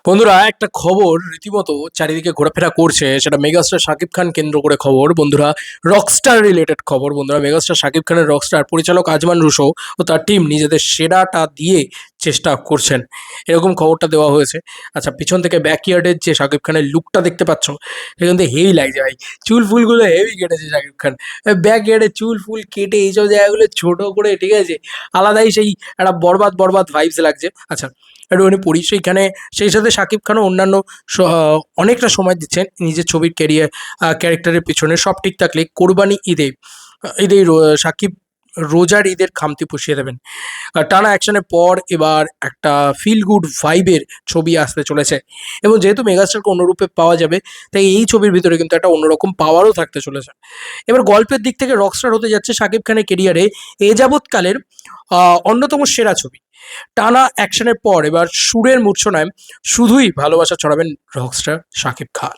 বন্ধুরা, একটা খবর রীতিমতো চারিদিকে ঘোরাফেরা করছে, সেটা মেগাস্টার শাকিব খান কেন্দ্র করে খবর। বন্ধুরা, রকস্টার রিলেটেড খবর। বন্ধুরা, মেগাস্টার শাকিব খানের রকস্টার পরিচালক আজমান রুশো ও তার টিম নিজেদের সেরাটা দিয়ে চেষ্টা করছেন, এরকম খবরটা দেওয়া হয়েছে। আচ্ছা, পিছন থেকে ব্যাকইয়ার্ডের যে শাকিব খানের লুকটা দেখতে পাচ্ছ, সেখান থেকে হেভি লাগছে ভাই। চুল ফুলগুলো হেভি কেটেছে শাকিব খান। ব্যাকইয়ার্ডে চুল ফুল কেটে এইসব জায়গাগুলো ছোট করে, ঠিক আছে, আলাদাই সেই একটা বরবাদ বরবাদ ভাইবস লাগছে। আচ্ছা, একটুখানি পড়ি সেইখানে। সেই সাথে শাকিব খানও অন্যান্য অনেকটা সময় দিচ্ছেন নিজের ছবির ক্যারেক্টারের পিছনে। সব ঠিক থাকলে কোরবানি ঈদে শাকিব রোজার ঈদের খামতি পুষিয়ে দেবেন। টানা অ্যাকশনের পর এবার একটা ফিল গুড ভাইবের ছবি আসতে চলেছে, এবং যেহেতু মেগাস্টারকে অন্যরূপে পাওয়া যাবে, তাই এই ছবির ভিতরে কিন্তু একটা অন্যরকম পাওয়ারও থাকতে চলেছে। এবার গল্পের দিক থেকে রকস্টার হতে যাচ্ছে শাকিব খানের কেরিয়ারে এ যাবৎকালের অন্যতম সেরা ছবি। টানা অ্যাকশনের পর এবার সুরের মূর্ছনায় শুধুই ভালোবাসা ছড়াবেন রকস্টার শাকিব খান।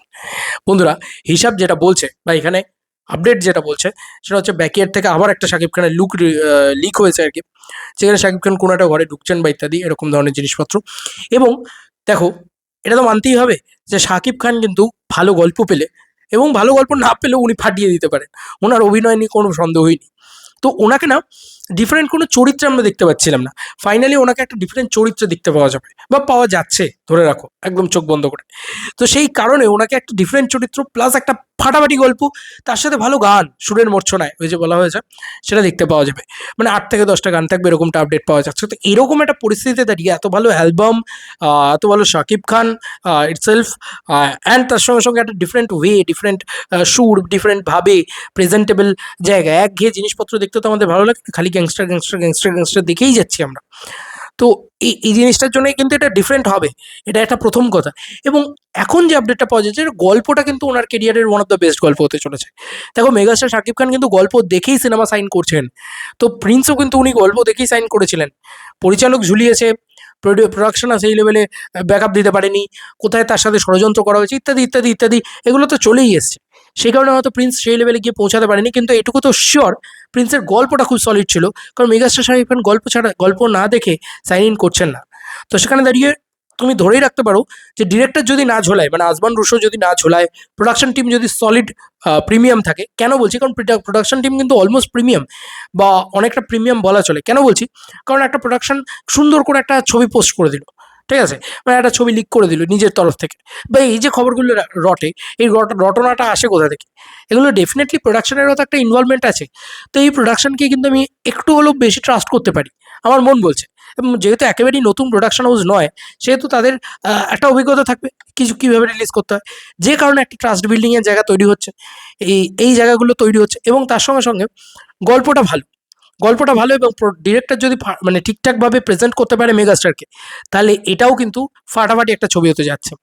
বন্ধুরা, হিসাব যেটা বলছে বা এখানে আপডেট যেটা বলছে, সেটা হচ্ছে ব্যাকইয়ার্ড থেকে আবার একটা শাকিব খানের লিক হয়েছে আর কি, যেখানে শাকিব খান কোনো একটা ঘরে ঢুকছেন বা ইত্যাদি এরকম ধরনের জিনিসপত্র। এবং দেখো, এটা তো মানতেই হবে যে শাকিব খান কিন্তু ভালো গল্প পেলে এবং ভালো গল্প না পেলেও উনি ফাটিয়ে দিতে পারেন। ওনার অভিনয় নিয়ে কোনো সন্দেহই নেই। তো ওনাকে না ডিফারেন্ট কোনো চরিত্রে আমরা দেখতে পাচ্ছিলাম না। ফাইনালি ওনাকে একটা ডিফারেন্ট চরিত্রে দেখতে পাওয়া যাবে বা পাওয়া যাচ্ছে, ধরে রাখো একদম চোখ বন্ধ করে। তো সেই কারণে ওনাকে একটা ডিফারেন্ট চরিত্র প্লাস একটা ফাটাফাটি গল্প, তার সাথে ভালো গান, সুরের মূর্ছনায় ওই যে বলা হয়েছে, সেটা দেখতে পাওয়া যাবে। মানে ৮ থেকে ১০টা গান থাকবে, এরকমটা আপডেট পাওয়া যাচ্ছে। তো এরকম একটা পরিস্থিতিতে দাঁড়িয়ে এত ভালো অ্যালবাম, এত ভালো শাকিব খান ইটসেলফ, অ্যান্ড তার সঙ্গে সঙ্গে একটা ডিফারেন্ট ওয়ে, ডিফারেন্ট সুর, ডিফারেন্টভাবে প্রেজেন্টেবল জায়গায়। একঘেয়ে জিনিসপত্র দেখতে তো আমাদের ভালো লাগে না, খালি গ্যাংস্টার গ্যাংস্টার গ্যাংস্টার গ্যাংস্টার দেখেই যাচ্ছি আমরা। তো এই জিনিসটার জন্যই কিন্তু এটা ডিফারেন্ট হবে, এটা একটা প্রথম কথা। এবং এখন যে আপডেটটা পাওয়া যাচ্ছে, গল্পটা কিন্তু ওনার কেরিয়ারের ওয়ান অফ দ্য বেস্ট গল্প হতে চলেছে। দেখো, মেগাস্টার শাকিব খান কিন্তু গল্প দেখেই সিনেমা সাইন করছেন। তো প্রিন্সও কিন্তু উনি গল্প দেখেই সাইন করেছিলেন। পরিচালক ঝুলিয়েছে, প্রোডাকশনও সেই লেভেলে ব্যাকআপ দিতে পারেনি, কোথায় তার সাথে ষড়যন্ত্র করা হয়েছে ইত্যাদি ইত্যাদি ইত্যাদি, এগুলো তো চলেই এসছে। সেই কারণে হয়তো প্রিন্স সেই লেভেলে গিয়ে পৌঁছাতে পারেনি, কিন্তু এটুকু তো শিওর, প্রিন্সের গল্পটা খুব সলিড ছিল। কারণ মেগাস্টার শাকিব খান গল্প না দেখে সাইন ইন করছেন না। তো সেখানে দাঁড়িয়ে তুমি ধরেই রাখতে পারো যে ডিরেক্টর যদি না ঝোলায়, মানে আজমান রুশো যদি না ঝোলায়, প্রোডাকশন টিম যদি সলিড প্রিমিয়াম থাকে। কেন বলছি? কারণ প্রোডাকশন টিম কিন্তু অলমোস্ট প্রিমিয়াম, বা অনেকটা প্রিমিয়াম বলা চলে। কেন বলছি? কারণ একটা প্রোডাকশন সুন্দর করে একটা ছবি পোস্ট করে দিল, ঠিক আছে, মানে একটা ছবি লিক করে দিল নিজের তরফ থেকে, বা এই যে খবরগুলো রটে, এই রটনাটা আসে কোথা থেকে? এগুলো ডেফিনেটলি প্রোডাকশনেরও তো একটা ইনভলভমেন্ট আছে। তো এই প্রোডাকশনকে কিন্তু আমি একটু হলেও বেশি ট্রাস্ট করতে পারি, আমার মন বলছে। এবং যেহেতু একেবারেই নতুন প্রোডাকশন হাউস নয়, সেহেতু তাদের একটা অভিজ্ঞতা থাকবে কিছু কীভাবে রিলিজ করতে হয়, যে কারণে একটা ট্রাস্ট বিল্ডিংয়ের জায়গা তৈরি হচ্ছে, এই জায়গাগুলো তৈরি হচ্ছে। এবং তার সঙ্গে সঙ্গে গল্পটা ভালো, গল্পটা ভালো, এবং ডিরেক্টর যদি মানে ঠিকঠাকভাবে প্রেজেন্ট করতে পারে মেগাস্টারকে, তাহলে এটাও কিন্তু ফাটাফাটি একটা ছবি হতে যাচ্ছে।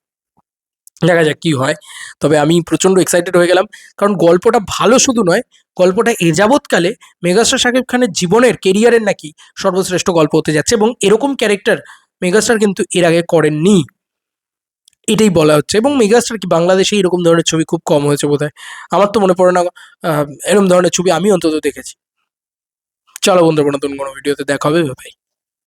দেখা যাক কি হয়। তবে আমি প্রচণ্ড এক্সাইটেড হয়ে গেলাম, কারণ গল্পটা ভালো শুধু নয়, গল্পটা এ যাবৎকালে মেগাস্টার শাকিব খানের জীবনের, কেরিয়ারের নাকি সর্বশ্রেষ্ঠ গল্প হতে যাচ্ছে, এবং এরকম ক্যারেক্টার মেগাস্টার কিন্তু এর আগে করেননি, এটাই বলা হচ্ছে। এবং মেগাস্টার কি বাংলাদেশে এরকম ধরনের ছবি খুব কম হয়েছে বোধহয়, আমার তো মনে পড়ে না এরকম ধরনের ছবি আমি অন্তত দেখেছি। চলো বন্ধুরা, নতুন কোনো ভিডিওতে দেখা হবে, ভাই।